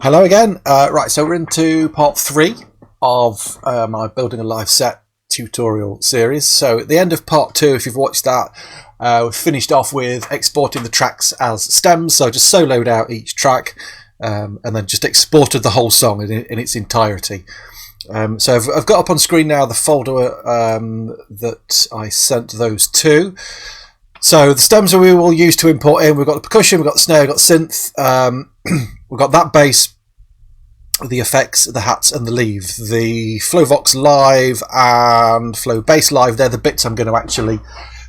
Hello again. Right, so we're into part 3 of my Building a Live Set tutorial series. So at the end of part 2, if you've watched that, we've finished off with exporting the tracks as stems. So I just soloed out each track and then just exported the whole song in its entirety. So I've got up on screen now the folder that I sent those to. So the stems we will use to import in, we've got the percussion, we've got the snare, we've got synth, we've got that bass, the effects, the hats and the leave. The Flowvox Live and Flow Bass Live, they're the bits I'm going to actually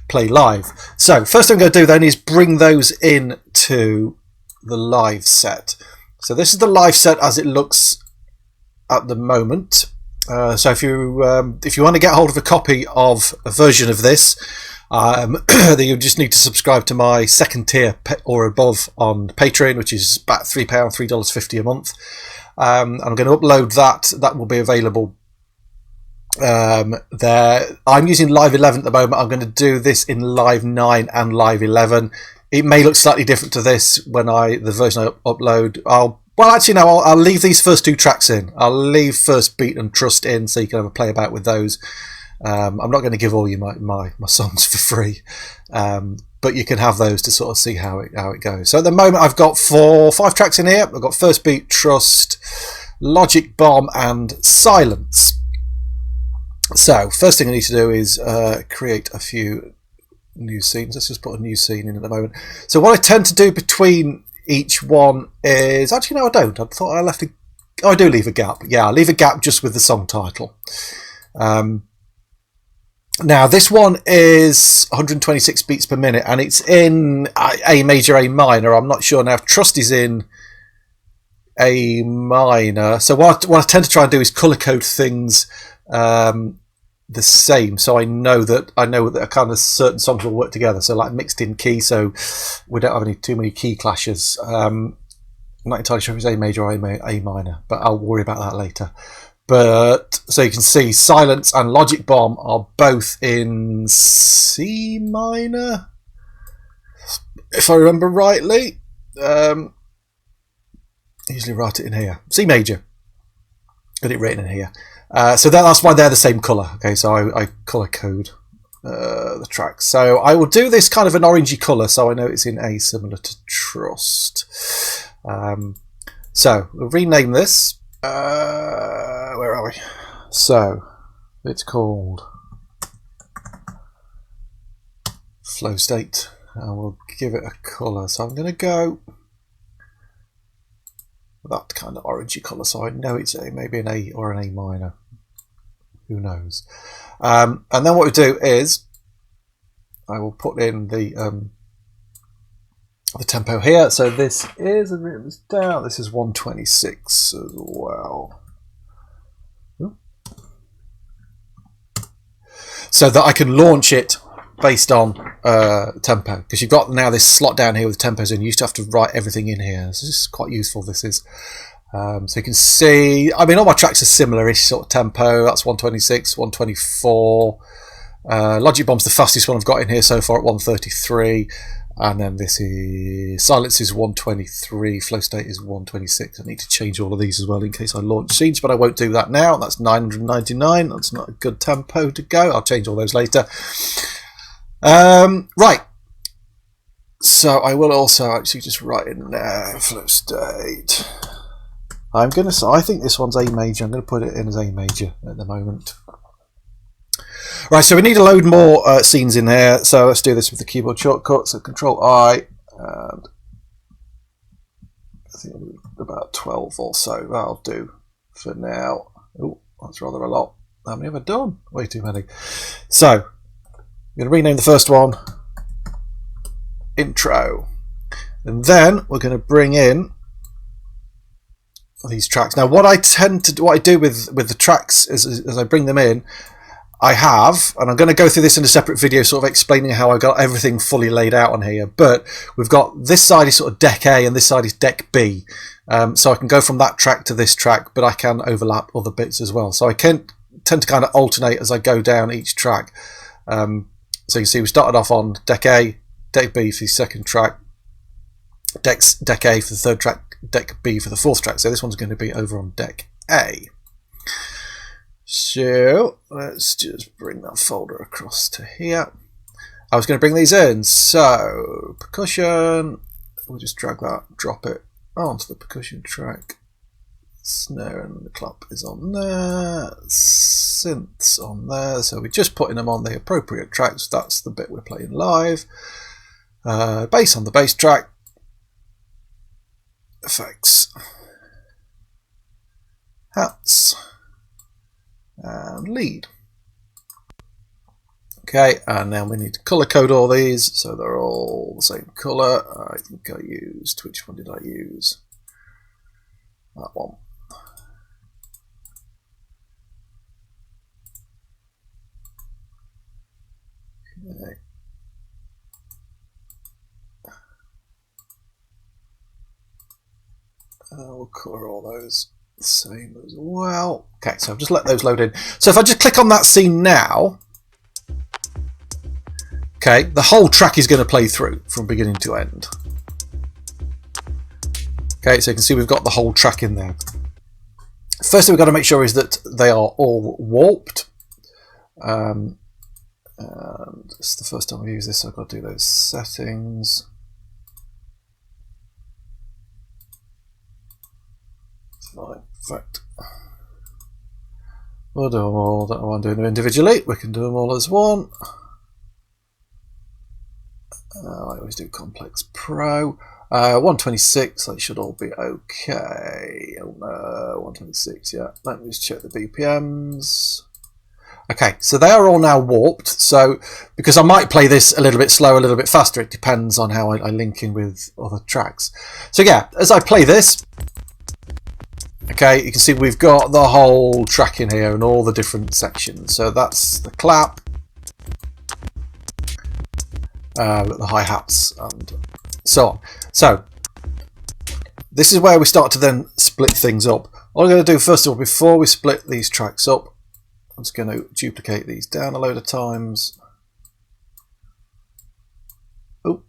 play live. So first thing I'm going to do then is bring those into the live set. So this is the live set as it looks at the moment. So if you want to get hold of a copy of a version of this, you just need to subscribe to my second tier or above on Patreon, which is about £3, $3.50 a month. I'm going to upload that. That will be available there. I'm using Live 11 at the moment. I'm going to do this in Live 9 and Live 11. It may look slightly different to this when the version I upload. I'll leave these first two tracks in. I'll leave First Beat and Trust in, so you can have a play about with those. I'm not going to give all you my songs for free, but you can have those to sort of see how it goes. So at the moment I've got 5 tracks in here. I've got First Beat, Trust, Logic Bomb and Silence. So first thing I need to do is create a few new scenes. Let's just put a new scene in at the moment. So what I tend to do between each one is, actually no I don't. I thought I left I do leave a gap. Yeah, I leave a gap just with the song title. Now this one is 126 beats per minute and it's in A major, A minor. I'm not sure now if Trust is in A minor. So what I tend to try and do is colour code things the same, so I know that kind of certain songs will work together. So like mixed in key, so we don't have too many key clashes. I'm not entirely sure if it's A major or A minor, but I'll worry about that later. But so you can see Silence and Logic Bomb are both in C minor, if I remember rightly. I usually write it in here. C major. Got it written in here. So that's why they're the same colour. Okay, so I colour code the tracks. So I will do this kind of an orangey colour, so I know it's in A, similar to Trust. So we'll rename this. Where are we? So it's called Flow State, and we'll give it a colour. So I'm going to go that kind of orangey colour, so I know it's maybe an A or an A minor. Who knows? And then what we do is I will put in the tempo here. So this is, I've written this down, this is 126 as well. So that I can launch it based on tempo, because you've got now this slot down here with tempos in. You used to have to write everything in here. This is quite useful, this is. So you can see, I mean, all my tracks are similar-ish sort of tempo. That's 126, 124. Logic Bomb's the fastest one I've got in here so far at 133. And then this is Silence is 123, Flow State is 126. I need to change all of these as well in case I launch scenes, but I won't do that now. That's 999. That's not a good tempo to go. I'll change all those later. Right. So I will also actually just write in there Flow State. I think this one's A major. I'm going to put it in as A major at the moment. Right, so we need to load more scenes in here. So let's do this with the keyboard shortcut. So Control I, and I think about 12 or so. That'll do for now. Oh, that's rather a lot. How many have I done? Way too many. So I'm going to rename the first one Intro, and then we're going to bring in these tracks. Now, what I do with the tracks is as I bring them in, I have, and I'm going to go through this in a separate video, sort of explaining how I got everything fully laid out on here. But we've got this side is sort of deck A and this side is deck B. So I can go from that track to this track, but I can overlap other bits as well. So I can tend to kind of alternate as I go down each track. So you can see we started off on deck A, deck B for the second track, deck A for the third track, deck B for the 4th track. So this one's going to be over on deck A. So let's just bring that folder across to here. I was going to bring these in. So percussion, we'll just drag that, drop it onto the percussion track. Snare and the clap is on there, synths on there, so we're just putting them on the appropriate tracks. That's the bit we're playing live. Bass on the bass track, effects, hats, and lead. Okay, and now we need to color code all these so they're all the same color. I think I used, which one did I use? That one. Okay. We'll color all those the same as well. Okay, so I've just let those load in. So if I just click on that scene now, okay, the whole track is going to play through from beginning to end. Okay, so you can see we've got the whole track in there. First thing we've got to make sure is that they are all warped. And it's the first time I've used this, so I've got to do those settings. Fine, in fact, we'll do them all. Don't want to do them individually. We can do them all as one. I always do Complex Pro. 126, that should all be okay. Oh no, 126, yeah. Let me just check the BPMs. Okay, so they are all now warped. So, because I might play this a little bit slower, a little bit faster, it depends on how I link in with other tracks. So yeah, as I play this, okay, you can see we've got the whole track in here and all the different sections. So that's the clap, the hi-hats, and so on. So this is where we start to then split things up. All I'm going to do first of all, before we split these tracks up, I'm just going to duplicate these down a load of times. Oh.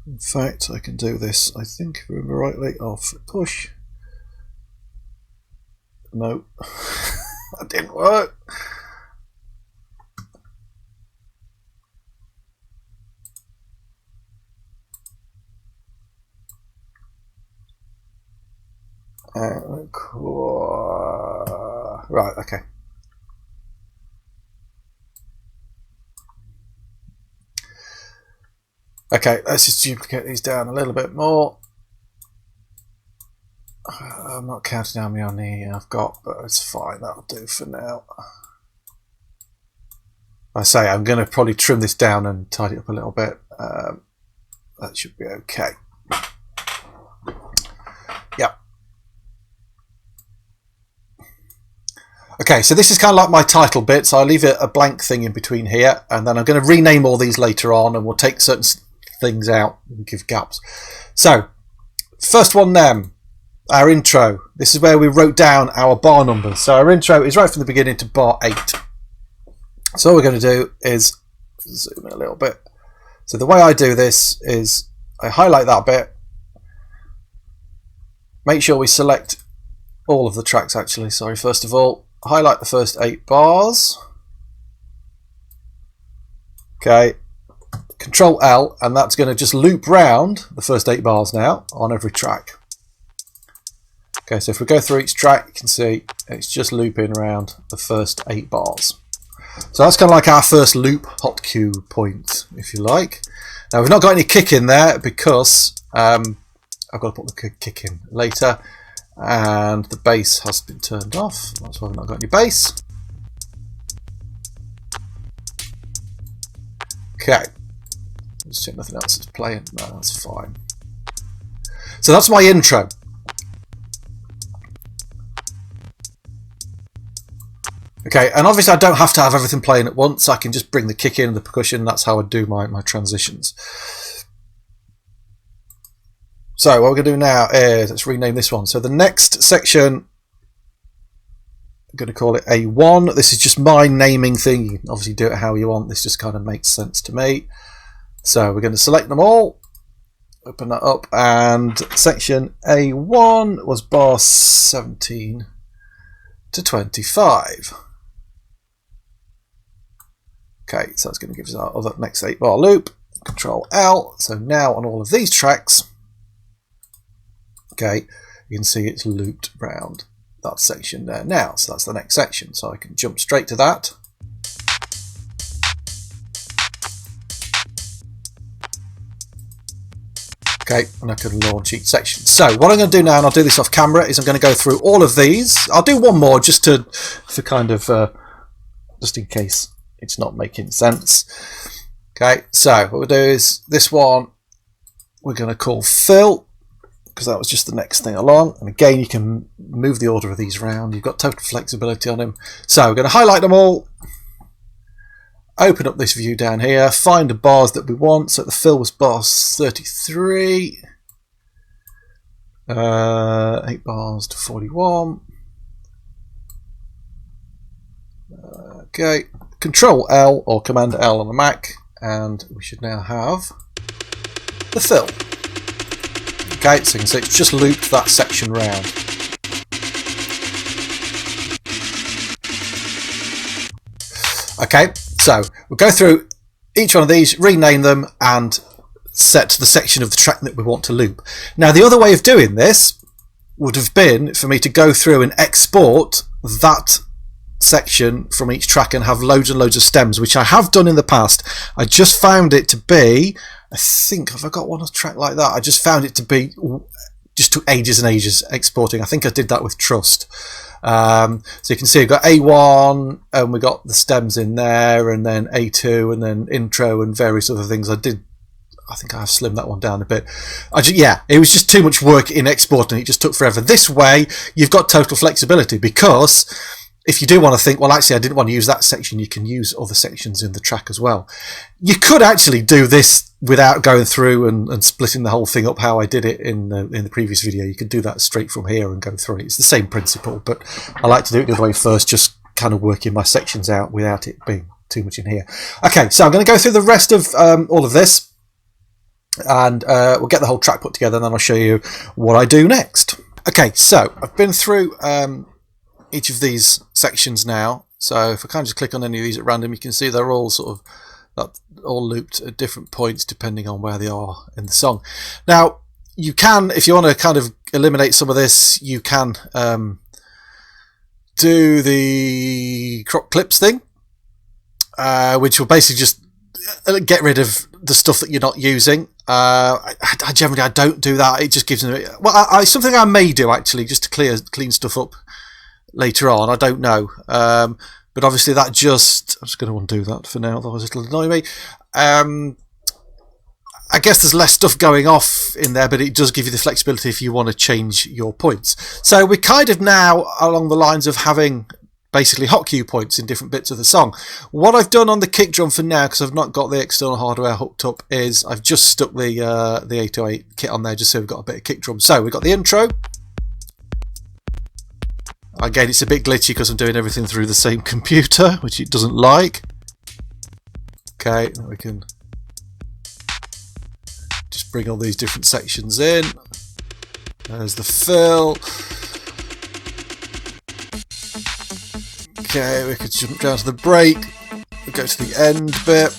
In fact, I can do this, I think, if I remember rightly, off push. No, that didn't work. Right, okay. Okay, let's just duplicate these down a little bit more. I'm not counting how many I've got, but it's fine, that'll do for now. I say I'm going to probably trim this down and tidy it up a little bit. That should be okay. Yep. Okay, so this is kind of like my title bit, so I'll leave it a blank thing in between here, and then I'm going to rename all these later on, and we'll take certain things out and give gaps. So, first one then, our intro. This is where we wrote down our bar numbers. So our intro is right from the beginning to bar 8. So all we're going to do is zoom in a little bit. So the way I do this is I highlight that bit, make sure we select all of the tracks actually, sorry, first of all, highlight the first 8 bars. Okay, Control L, and that's going to just loop round the first 8 bars now on every track. Okay, so if we go through each track, you can see it's just looping around the first 8 bars. So that's kind of like our first loop hot cue point, if you like. Now we've not got any kick in there because I've got to put the kick in later, and the bass has been turned off. That's why we've not got any bass. Okay, let's check nothing else is playing. No, that's fine. So that's my intro. Okay, and obviously I don't have to have everything playing at once. I can just bring the kick in and the percussion. That's how I do my transitions. So what we're going to do now is let's rename this one. So the next section I'm going to call it A1. This is just my naming thing. You can obviously do it how you want. This just kind of makes sense to me. So we're going to select them all, open that up, and section A1 was bar 17 to 25. Okay, so it's going to give us our other next 8-bar loop. Control L. So now on all of these tracks, okay, you can see it's looped round that section there now. So that's the next section. So I can jump straight to that. Okay, and I can launch each section. So what I'm going to do now, and I'll do this off camera, is I'm going to go through all of these. I'll do one more just for kind of just in case it's not making sense. Okay, so what we'll do is this one we're going to call fill, because that was just the next thing along. And again, you can move the order of these around. You've got total flexibility on them. So we're going to highlight them all. Open up this view down here, find the bars that we want. So the fill was bar 33, 8 bars to 41. Okay, Control L or Command L on the Mac, and we should now have the fill. Okay, so you can see it's just looped that section round. Okay, so we'll go through each one of these, rename them, and set the section of the track that we want to loop. Now, the other way of doing this would have been for me to go through and export that section from each track and have loads and loads of stems, which I have done in the past. I just found it to be, I think, have I got one track like that? I just found it to be, just took ages and ages exporting. I think I did that with Trust. So you can see we've got A1 and we got the stems in there, and then A2 and then intro and various other things. I think I have slimmed that one down a bit. Yeah, it was just too much work in exporting. It just took forever. This way, you've got total flexibility, because if you do want to think, well, actually, I didn't want to use that section, you can use other sections in the track as well. You could actually do this without going through and splitting the whole thing up how I did it in the previous video. You could do that straight from here and go through it. It's the same principle, but I like to do it the other way first, just kind of working my sections out without it being too much in here. Okay, so I'm going to go through the rest of all of this, and we'll get the whole track put together, and then I'll show you what I do next. Okay, so I've been through each of these sections now. So if I kind of just click on any of these at random, you can see they're all sort of all looped at different points depending on where they are in the song. Now, you can, if you want to kind of eliminate some of this, you can do the crop clips thing, which will basically just get rid of the stuff that you're not using. I generally don't do that. It just gives me, well, something I may do actually, just to clean stuff up later on. I don't know, but obviously that I'm just going to undo that for now, otherwise it'll annoy me. I guess there's less stuff going off in there, but it does give you the flexibility if you want to change your points. So we're kind of now along the lines of having basically hot cue points in different bits of the song. What I've done on the kick drum for now, because I've not got the external hardware hooked up, is I've just stuck the 808 kit on there just so we've got a bit of kick drum. So we've got the intro. Again, it's a bit glitchy because I'm doing everything through the same computer, which it doesn't like. Okay, now we can just bring all these different sections in. There's the fill. Okay, we could jump down to the break. We'll go to the end bit.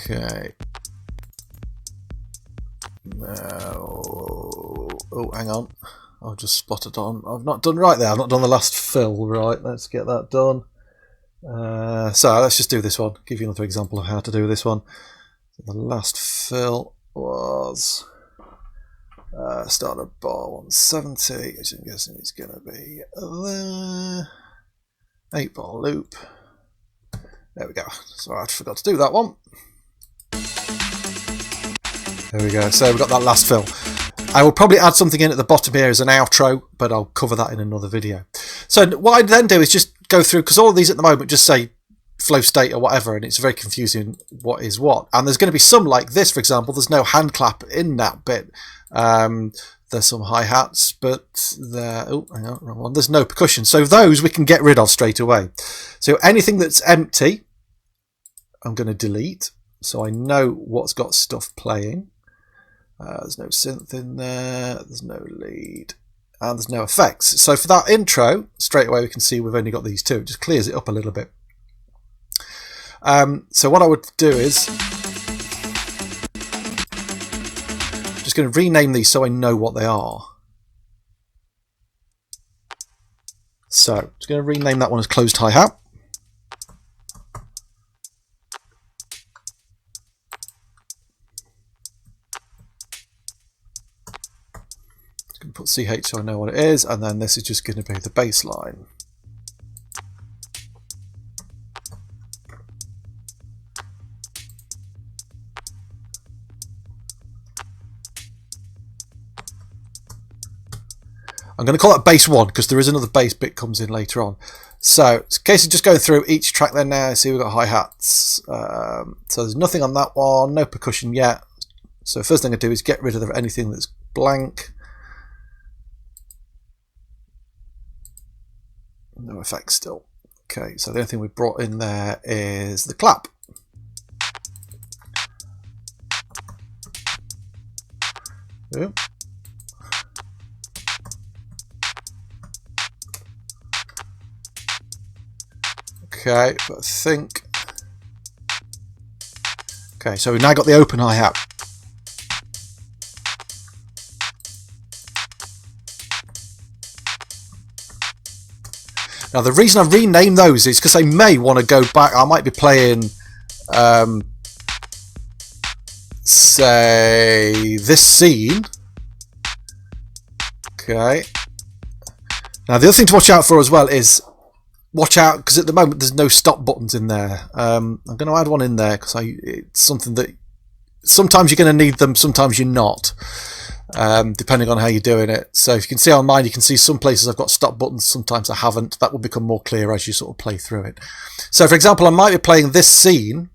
Okay. Now, oh, hang on. I've just spotted on. I've not done right there. I've not done the last fill right. Let's get that done. So let's just do this one. Give you another example of how to do this one. So the last fill was start at bar 170, which I'm guessing is going to be there. 8-bar loop. There we go. So I forgot to do that one. There we go. So we've got that last fill. I will probably add something in at the bottom here as an outro, but I'll cover that in another video. So what I then do is just go through, because all of these at the moment just say flow state or whatever, and it's very confusing what is what. And there's going to be some like this, for example. There's no hand clap in that bit. There's some hi-hats, but oh, hang on, wrong one. There's no percussion. So those we can get rid of straight away. So anything that's empty, I'm going to delete, so I know what's got stuff playing. There's no synth in there, there's no lead, and there's no effects. So for that intro, straight away we can see we've only got these two. It just clears it up a little bit. So what I would do is just going to rename these so I know what they are. So just going to rename that one as closed hi-hat. Just going to put CH so I know what it is, and then this is just going to be the bass line. I'm going to call that bass 1 because there is another bass bit comes in later on. So it's a case of just going through each track there now. See, we've got hi-hats. So there's nothing on that one, no percussion yet. So first thing I do is get rid of anything that's blank. No effects still. Okay, so the only thing we brought in there is the clap. Yeah. Okay, but I think... Okay, so we've now got the open hi-hat. Now the reason I renamed those is because I may want to go back. I might be playing, say, this scene. Okay. Now the other thing to watch out for as well is... Watch out, because at the moment there's no stop buttons in there. I'm going to add one in there because it's something that sometimes you're going to need them, sometimes you're not, depending on how you're doing it. So if you can see on mine, you can see some places I've got stop buttons, sometimes I haven't. That will become more clear as you sort of play through it. So for example, I might be playing this scene,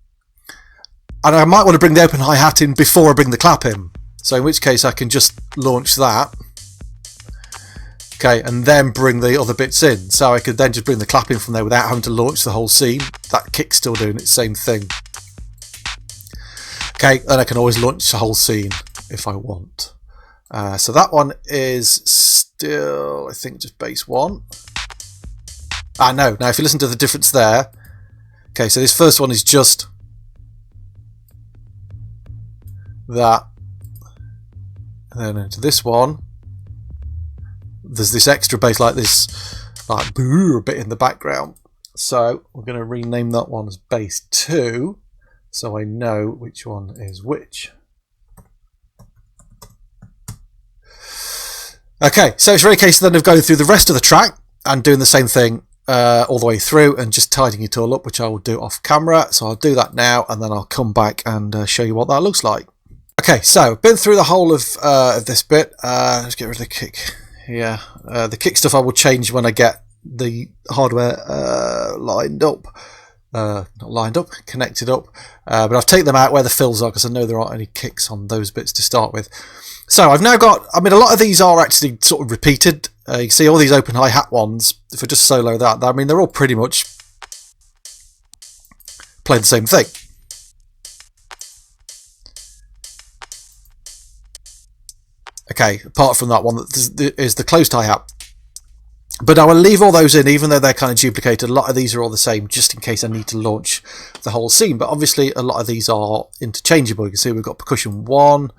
and I might want to bring the open hi-hat in before I bring the clap in. So in which case I can just launch that. Okay, and then bring the other bits in. So I could then just bring the clap in from there without having to launch the whole scene. That kick's still doing its same thing. Okay, then I can always launch the whole scene if I want. So that one is still, I think, just bass 1. No, now if you listen to the difference there. Okay, so this first one is just that. And then into this one. There's this extra bass like this, like boo, a bit in the background. So we're going to rename that one as bass 2, so I know which one is which. Okay, so it's really a case then of going through the rest of the track and doing the same thing all the way through and just tidying it all up, which I will do off camera. So I'll do that now, and then I'll come back and show you what that looks like. Okay, so been through the whole of this bit. Let's get rid of the kick. Yeah, the kick stuff I will change when I get the hardware lined up. Not lined up, connected up. But I've taken them out where the fills are because I know there aren't any kicks on those bits to start with. So I've now got, I mean, a lot of these are actually sort of repeated. You can see all these open hi-hat ones, if I just solo that, I mean, they're all pretty much play the same thing. Okay, apart from that one, that is the closed hi-hat. But I will leave all those in, even though they're kind of duplicated. A lot of these are all the same, just in case I need to launch the whole scene. But obviously, a lot of these are interchangeable. You can see we've got percussion 1,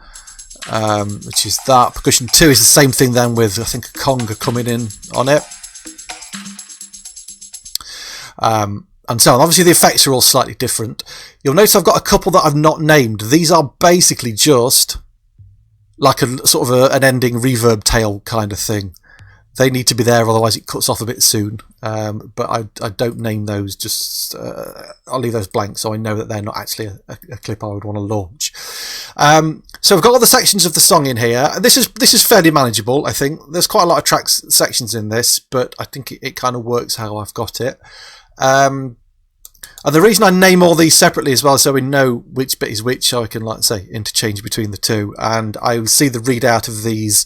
which is that. Percussion 2 is the same thing then with, I think, a conga coming in on it. And so on. Obviously, the effects are all slightly different. You'll notice I've got a couple that I've not named. These are basically just like a sort of an ending reverb tail kind of thing. They need to be there, otherwise it cuts off a bit soon. But I don't name those. Just I'll leave those blank, so I know that they're not actually a clip I would want to launch. So I've got all the sections of the song in here. This is fairly manageable, I think. There's quite a lot of sections in this, but I think it kind of works how I've got it. Because And the reason I name all these separately as well, so we know which bit is which, so I can, like say, interchange between the two. And I will see the readout of these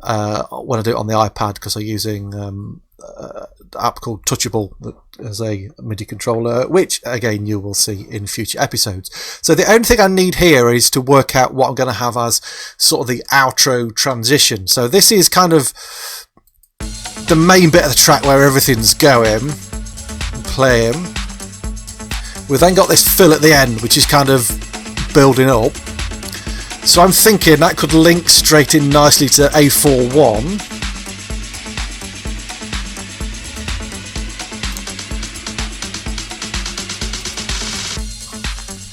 when I do it on the iPad, because I'm using an app called Touchable that as a MIDI controller, which again you will see in future episodes. So the only thing I need here is to work out what I'm going to have as sort of the outro transition. So this is kind of the main bit of the track where everything's going, playing. We've then got this fill at the end, which is kind of building up. So I'm thinking that could link straight in nicely to A41.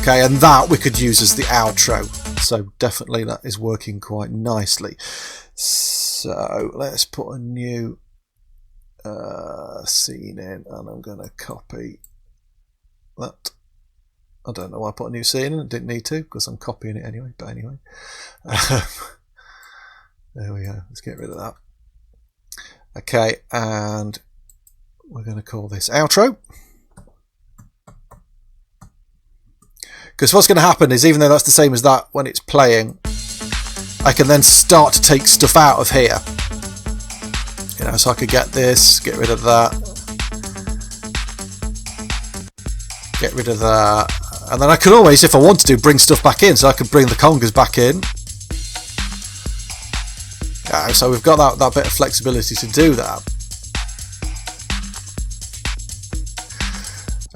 Okay, and that we could use as the outro. So definitely that is working quite nicely. So let's put a new scene in, and I'm going to copy that. I don't know why I put a new scene in. I didn't need to because I'm copying it anyway. But anyway, there we go. Let's get rid of that. Okay, and we're going to call this outro. Because what's going to happen is, even though that's the same as that when it's playing, I can then start to take stuff out of here. You know, so I could get this, get rid of that, get rid of that. And then I could always, if I wanted to, bring stuff back in. So I could bring the congas back in. Yeah, so we've got that bit of flexibility to do that.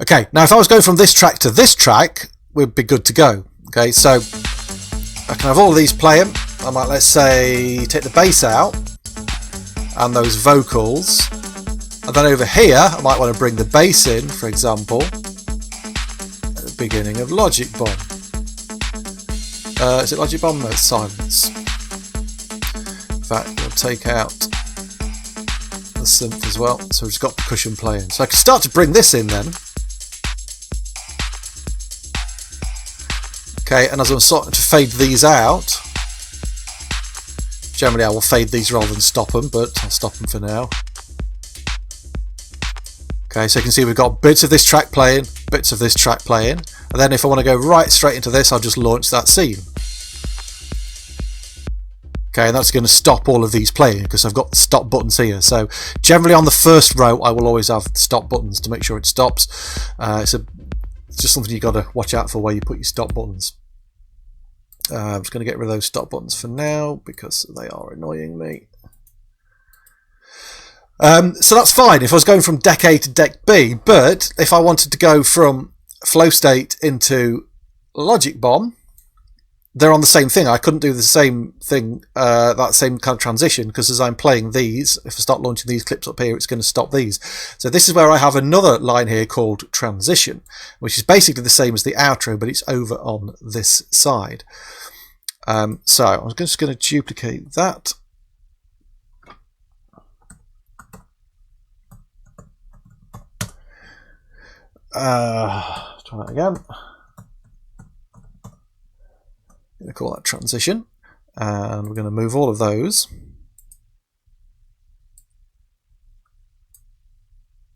Okay, now if I was going from this track to this track, we'd be good to go. Okay, so I can have all of these playing. I might, let's say, take the bass out and those vocals. And then over here, I might want to bring the bass in, for example. Beginning of Logic Bomb. Is it Logic Bomb? No, it's Silence. In fact, we'll take out the synth as well, so we've just got percussion playing. So I can start to bring this in then. Okay, and as I'm starting to fade these out, generally I will fade these rather than stop them, but I'll stop them for now. Okay, so you can see we've got bits of this track playing, bits of this track playing, and then if I want to go right straight into this, I'll just launch that scene. Okay, and that's going to stop all of these playing because I've got the stop buttons here. So generally on the first row, I will always have stop buttons to make sure it stops. It's just something you've got to watch out for where you put your stop buttons. I'm just going to get rid of those stop buttons for now because they are annoying me. So that's fine if I was going from deck A to deck B, but if I wanted to go from flow state into Logic Bomb, they're on the same thing. I couldn't do the same thing, that same kind of transition, because as I'm playing these, if I start launching these clips up here, it's going to stop these. So this is where I have another line here called transition, which is basically the same as the outro, but it's over on this side. So I'm just going to duplicate that. Try that again. I'm going to call that transition, and we're going to move all of those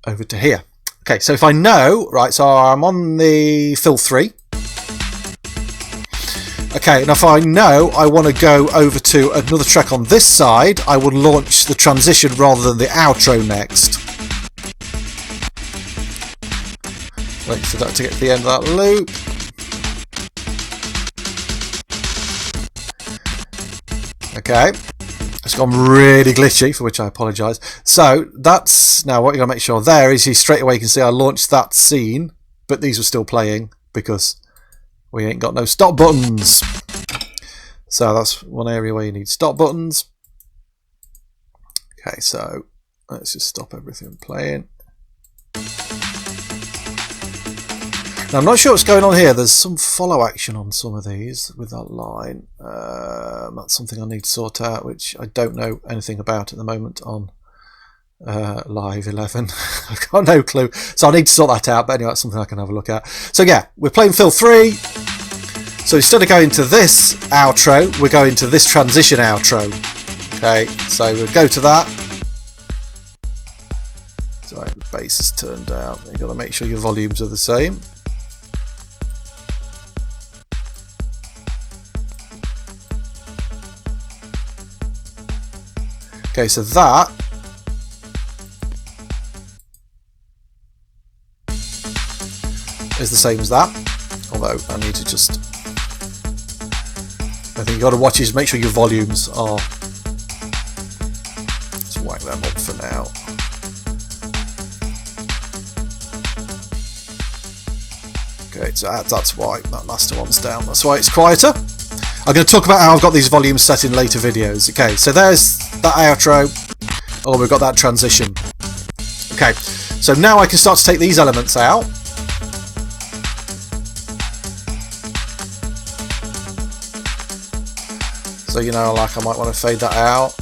over to here. Okay, so if I know, right, so I'm on the fill 3. Okay, and if I know I want to go over to another track on this side, I will launch the transition rather than the outro next. Wait for that to get to the end of that loop. Okay, it's gone really glitchy, for which I apologise. So that's now what you're going to make sure there is you straight away can see I launched that scene, but these were still playing because we ain't got no stop buttons. So that's one area where you need stop buttons. Okay, so let's just stop everything playing. Now, I'm not sure what's going on here. There's some follow action on some of these with that line. That's something I need to sort out, which I don't know anything about at the moment on Live 11. I've got no clue. So I need to sort that out, but anyway, that's something I can have a look at. So yeah, we're playing fill 3. So instead of going to this outro, we're going to this transition outro. Okay, so we'll go to that. Sorry, the bass is turned down. You've got to make sure your volumes are the same. Okay, so that is the same as that, although I need to just, I think you've got to watch is make sure your volumes are, let's whack them up for now. Okay, so that's why that master one's down, that's why it's quieter. I'm going to talk about how I've got these volumes set in later videos. Okay, so there's that outro. Oh, we've got that transition. Okay, so now I can start to take these elements out. So, you know, like I might want to fade that out.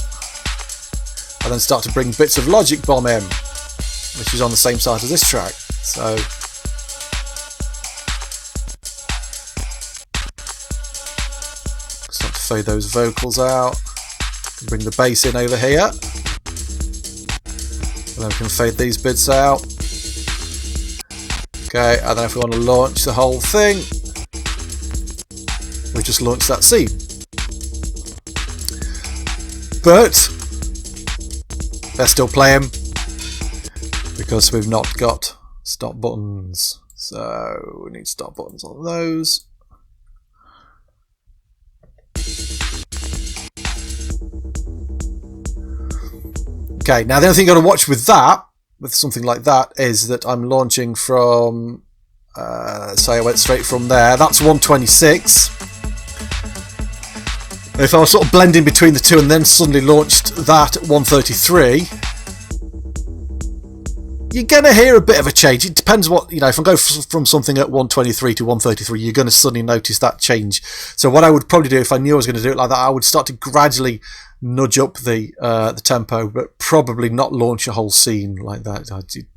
And then start to bring bits of Logic Bomb in, which is on the same side as this track. So start to fade those vocals out. Bring the bass in over here. And then we can fade these bits out. Okay, and then if we want to launch the whole thing, we just launch that scene. But they're still playing because we've not got stop buttons. So we need stop buttons on those. Okay, now the other thing you've got to watch with that, with something like that, is that I'm launching from, say I went straight from there, that's 126. If I was sort of blending between the two and then suddenly launched that at 133, you're going to hear a bit of a change. It depends what, you know, if I go from something at 123 to 133, you're going to suddenly notice that change. So what I would probably do if I knew I was going to do it like that, I would start to gradually nudge up the tempo, but probably not launch a whole scene like that.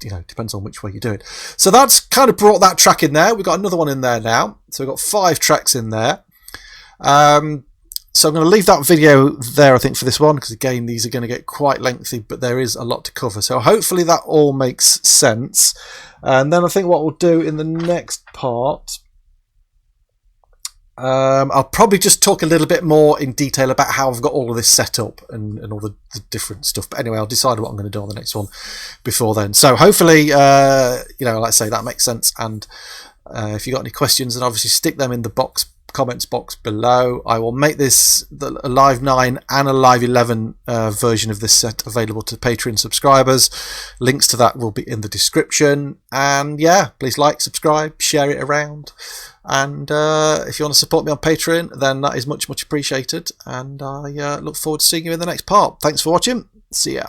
You know, it depends on which way you do it. So that's kind of brought that track in there. We've got another one in there now. So we've got 5 tracks in there. So I'm going to leave that video there, I think, for this one, because again, these are going to get quite lengthy, but there is a lot to cover. So hopefully that all makes sense. And then I think what we'll do in the next part, I'll probably just talk a little bit more in detail about how I've got all of this set up and all the different stuff. But anyway, I'll decide what I'm going to do on the next one before then. So hopefully, you know, like I say, that makes sense. And if you've got any questions, then obviously stick them in the comments box below. I will make this a Live 9 and a Live 11 version of this set available to Patreon subscribers. Links to that will be in the description. And yeah, please like, subscribe, share it around. And if you want to support me on Patreon, then that is much appreciated. And I look forward to seeing you in the next part. Thanks for watching. See ya.